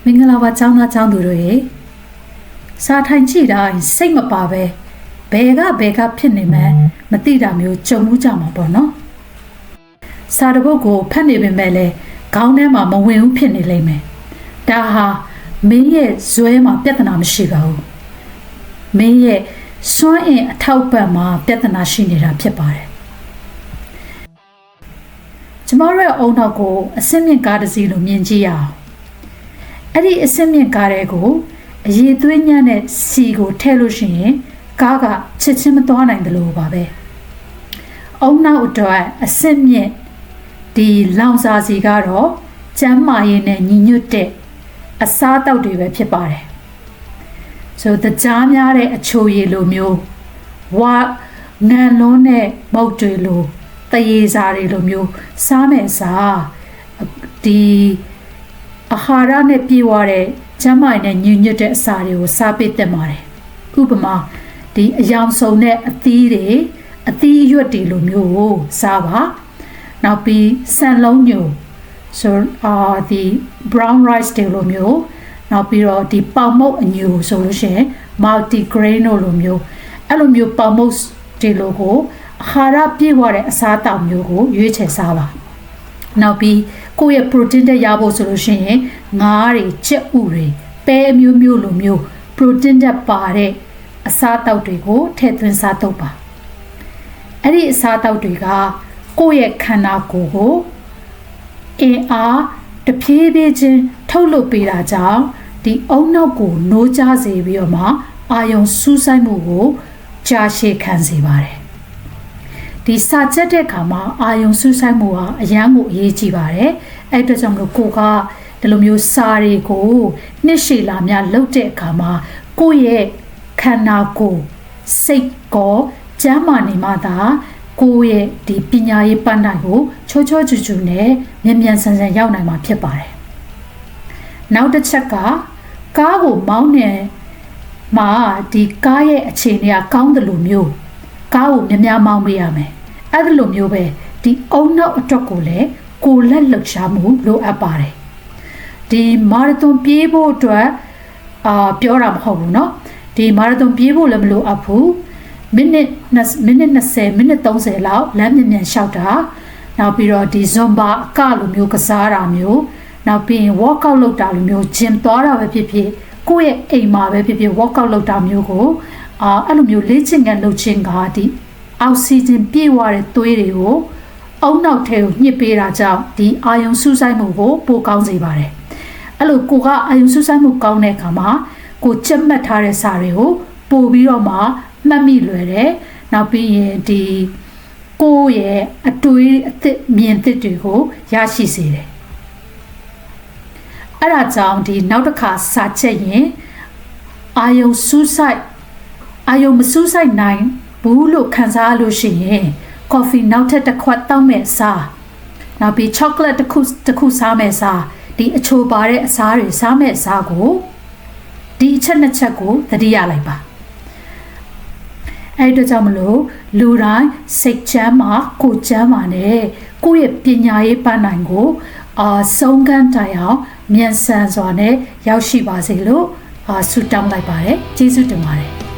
မင်္ဂလာပါကျောင်းသားကျောင်းသူတို့ရေစာထိုင်ကြည့်တိုင်းစိတ်မပါပဲဘယ်ကဖြစ်နေမှမသိတာမျိုးကြုံမှုကြမှာပေါ့နော်စာတပုတ်ကိုဖတ်နေပေမဲ့လည်းခေါင်းထဲမှာမဝင်ဘူးဖြစ်နေလိမ့်မယ်ဒါဟာမင်းရဲ့ဇွဲမှာပြဿနာမရှိပါဘူးမင်းရဲ့စွမ်းအင်အထောက်ပံ့မှာပြဿနာရှိနေတာဖြစ်ပါတယ်ကျမတို့ရဲ့အုံနောက်ကိုအစစ်မြင့်ကားတစ်စီးလိုမြင်ကြည့်ရအောင်အဲ့ဒီအစစ်မြင့်ကားတွေကိုအရေးသွေးညံ့တဲ့စီကိုထည့်လို့ရှိရင်ကားကချက်ချင်းမသွားနိုင်တယ်လို့ပါပဲအုံနောက်အတွက်အစစ်မြင့်ဒီလောင်စာစီကတော့ကျန်းမာရေးနဲ့ညီညွတ်တဲ့အစားအသောက်တွေပဲဖြစ်ပါတယ်ဆိုတော့ကြားများတဲ့အချိုရည်လိုမျိုးဝါငံလုံးနဲ့မုတ်တွေလိုတရေစာတွေလိုမျိုးစားမယ်စားဒီအာဟာရနဲ့ပြည့်ဝတဲ့ကျန်းမာရေးနဲ့ညီညွတ်တဲ့အစာတွေကိုစားပေးသင့်ပါတယ်ဥပမာဒီအယောင်စုံတဲ့အသီးတွေအသီးအရွက်တွေလိုမျိုးကိုစားပါနောက်ပြီးဆန်လုံးညိုဆိုဒီ brown rice တွေလိုမျိုးနောက်ပြီးတော့ဒီပေါင်မုတ်အညိုဆိုလို့ရှိရင် multi grain တို့လိုမျိုးအဲ့လိုမျိုးပေါင်မုတ်တွေလိုကိုအာဟာရပြည့်ဝတဲ့အစားအသောက်မျိုးကိုရွေးချယ်စားပါနောက်ပြီးကိုယ့်ရဲ့ protein တွေရဖို့ဆိုလို့ရှိရင်ငါးတွေကြက်ဥတွေပဲအမျိုးမျိုးလိုမျိုး protein တွေပါတဲ့အစားအသောက်တွေကိုထည့်သွင်းစားတော့ပါအဲ့ဒီအစားအသောက်တွေကကိုယ့်ရဲ့ခန္ဓာကိုယ်ကိုအင်အားတဖြည်းဖြည်းချင်းထုတ်လုပ်ပေးတာကြောင့်ဒီအုံနောက်ကိုနိုးကြစေပြီးတော့မှအာယုံစူးစိုက်မှုကိုကြာရှည်ခံစေပါတယ်ဒီစာချက်တဲ့အခါမှာအာယုံစူးစိုက်မှုဟာအရန်ကိုအရေးကြီးပါတယ်အဲ့အတွက်ကြောင့်မလို့ကိုကဒီလိုမျိုးစာတွေကိုနှစ်ရှည်လာများလုပ်တဲ့အခါမှာကိုယ့်ရဲ့ခန္ဓာကိုယ်စိတ်ကောကျန်းမာနေမှသာကိုယ့်ရဲ့ဒီပညာရေးပန်းတိုင်ကိုချောချောချူချူနဲ့မြန်ဆန်ဆန်ရောက်နိုင်မှာဖြစ်ပါတယ်နောက်တစ်ချက်ကကားကိုမောင်းနေမှာဒီကားရဲ့အခြေအနေကကောင်းတယ်လို့မျိုးကားကိုများမောင်းပေးရမယ်အဲ့ဒီလိုမျိုးပဲဒီအုံနောက်အတွက်ကိုလည်းကိုလက်လှုပ်ရှားမှုလိုအပ်ပါတယ်ဒီမာရသွန်ပြေးဖို့အတွက်ပြောတာမဟုတ်ဘူးเนาะဒီမာရသွန်ပြေးဖို့လည်းမလိုအပ်ဘူးမိနစ်20မိနစ်30လောက်လမ်းမြန်လျှောက်တာနောက်ပြီးတော့ဒီဇွန်ဘာအကလိုမျိုးကစားတာမျိုးနောက်ပြီးရင် workout လုပ်တာလိုမျိုး gym သွားတာပဲဖြစ်ဖြစ်ကိုယ့်ရဲ့အိမ်မှာပဲဖြစ်ဖြစ် workout လုပ်တာမျိုးကိုအဲ့လိုမျိုးလေ့ကျင့်ခန်းလုပ်ခြင်းကဒီအောက်ဆီဂျင်ပြည့်ဝတဲ့သွေးတွေကိုအုံနောက်ထဲကိုညှစ်ပေးတာကြောင့်ဒီအာယုံစူးစိုက်မှုကိုပိုကောင်းစေပါတယ်အဲ့လိုကိုကအာယုံစူးစိုက်မှုကောင်းတဲ့အခါမှာကိုချက်မှတ်ထားတဲ့စာတွေကိုပို့ပြီးတော့မှမှတ်မိလွယ်တယ်နောက်ပြီးရင်ဒီကိုယ့်ရဲ့အတွေးအသစ်မြင်သစ်တွေကိုရရှိစေတယ်အဲ့ဒါကြောင့်ဒီနောက်တစ်ခါစာချက်ရင်အာယုံမစူးစိုက်နိုင်ဘူးလို့ခံစားလို့ရှိရင် coffee နောက်ထပ်တစ်ခွက်တောက်မဲ့စားနောက်ပြီး chocolate တစ်ခုစားမဲ့စားဒီအချိုပါတဲ့အစားတွေစားမဲ့စားကိုဒီအချက်နှစ်ချက်ကိုသတိရလိုက်ပါအဲ့ဒါကြောင့်မလို့လူတိုင်းစိတ်ချမ်းသာကိုယ်ချမ်းသာနဲ့ကိုယ့်ရဲ့ပညာရေးပန်းနိုင်ကိုဆုံးခန်းတိုင်အောင်မြန်ဆန်စွာနဲ့ရောက်ရှိပါစေလို့ဆုတောင်းလိုက်ပါတယ်ကျေးဇူးတင်ပါတယ်